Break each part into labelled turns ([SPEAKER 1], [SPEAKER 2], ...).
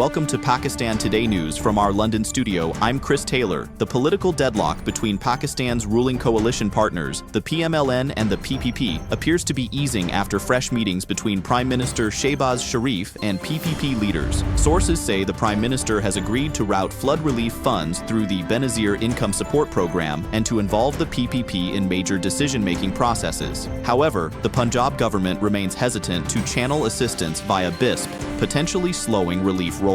[SPEAKER 1] welcome to Pakistan Today News from our London studio. I'm Chris Taylor. The political deadlock between Pakistan's ruling coalition partners, the PMLN and the PPP, appears to be easing after fresh meetings between Prime Minister Shehbaz Sharif and PPP leaders. Sources say the Prime Minister has agreed to route flood relief funds through the Benazir Income Support Program and to involve the PPP in major decision-making processes. However, the Punjab government remains hesitant to channel assistance via BISP, potentially slowing relief rollout.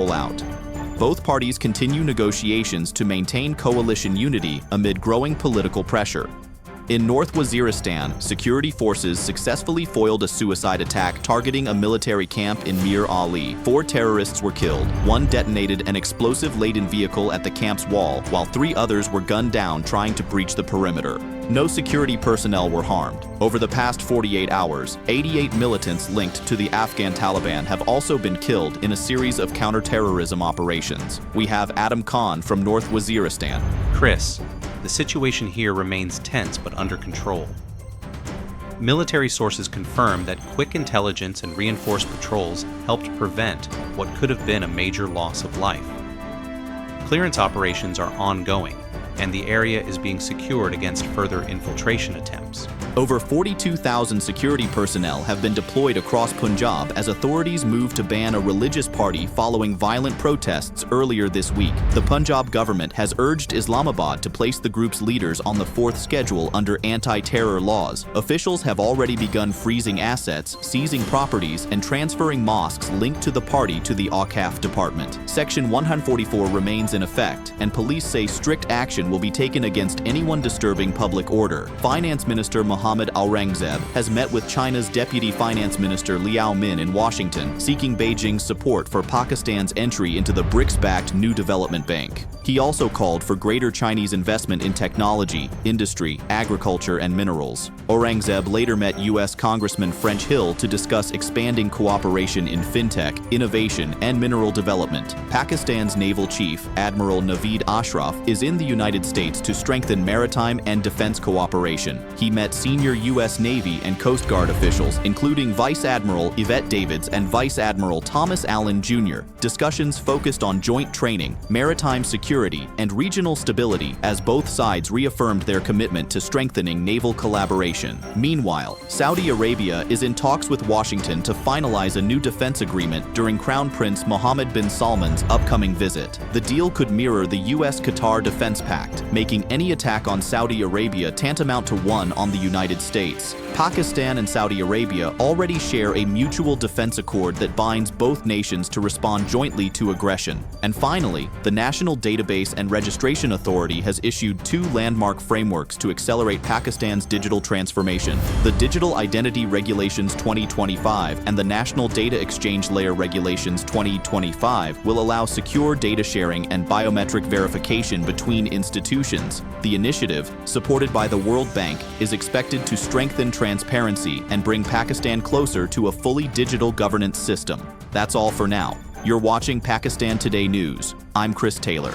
[SPEAKER 1] Both parties continue negotiations to maintain coalition unity amid growing political pressure. In North Waziristan, security forces successfully foiled a suicide attack targeting a military camp in Mir Ali. 4 terrorists were killed. 1 detonated an explosive-laden vehicle at the camp's wall, while 3 others were gunned down trying to breach the perimeter. No security personnel were harmed. Over the past 48 hours, 88 militants linked to the Afghan Taliban have also been killed in a series of counterterrorism operations. We have Adam Khan from North Waziristan.
[SPEAKER 2] Chris, the situation here remains tense but under control. Military sources confirm that quick intelligence and reinforced patrols helped prevent what could have been a major loss of life. Clearance operations are ongoing, and the area is being secured against further infiltration attempts.
[SPEAKER 1] Over 42,000 security personnel have been deployed across Punjab as authorities move to ban a religious party following violent protests earlier this week. The Punjab government has urged Islamabad to place the group's leaders on the 4th schedule under anti-terror laws. Officials have already begun freezing assets, seizing properties, and transferring mosques linked to the party to the Awqaf department. Section 144 remains in effect, and police say strict action will be taken against anyone disturbing public order. Finance Minister Mohammed Aurangzeb has met with China's Deputy Finance Minister Liao Min in Washington, seeking Beijing's support for Pakistan's entry into the BRICS-backed New Development Bank. He also called for greater Chinese investment in technology, industry, agriculture, and minerals. Aurangzeb later met U.S. Congressman French Hill to discuss expanding cooperation in fintech, innovation, and mineral development. Pakistan's naval chief, Admiral Naveed Ashraf, is in the United States to strengthen maritime and defense cooperation. He met senior U.S. Navy and Coast Guard officials, including Vice Admiral Yvette Davids and Vice Admiral Thomas Allen Jr. Discussions focused on joint training, maritime security, and regional stability as both sides reaffirmed their commitment to strengthening naval collaboration. Meanwhile, Saudi Arabia is in talks with Washington to finalize a new defense agreement during Crown Prince Mohammed bin Salman's upcoming visit. The deal could mirror the U.S.-Qatar Defense Pact, making any attack on Saudi Arabia tantamount to one on the United States. Pakistan and Saudi Arabia already share a mutual defense accord that binds both nations to respond jointly to aggression. And finally, the National Database and Registration Authority has issued 2 landmark frameworks to accelerate Pakistan's digital transformation. The Digital Identity Regulations 2025 and the National Data Exchange Layer Regulations 2025 will allow secure data sharing and biometric verification between institutions. The initiative, supported by the World Bank, is expected to strengthen transparency and bring Pakistan closer to a fully digital governance system. That's all for now. You're watching Pakistan Today News. I'm Chris Taylor.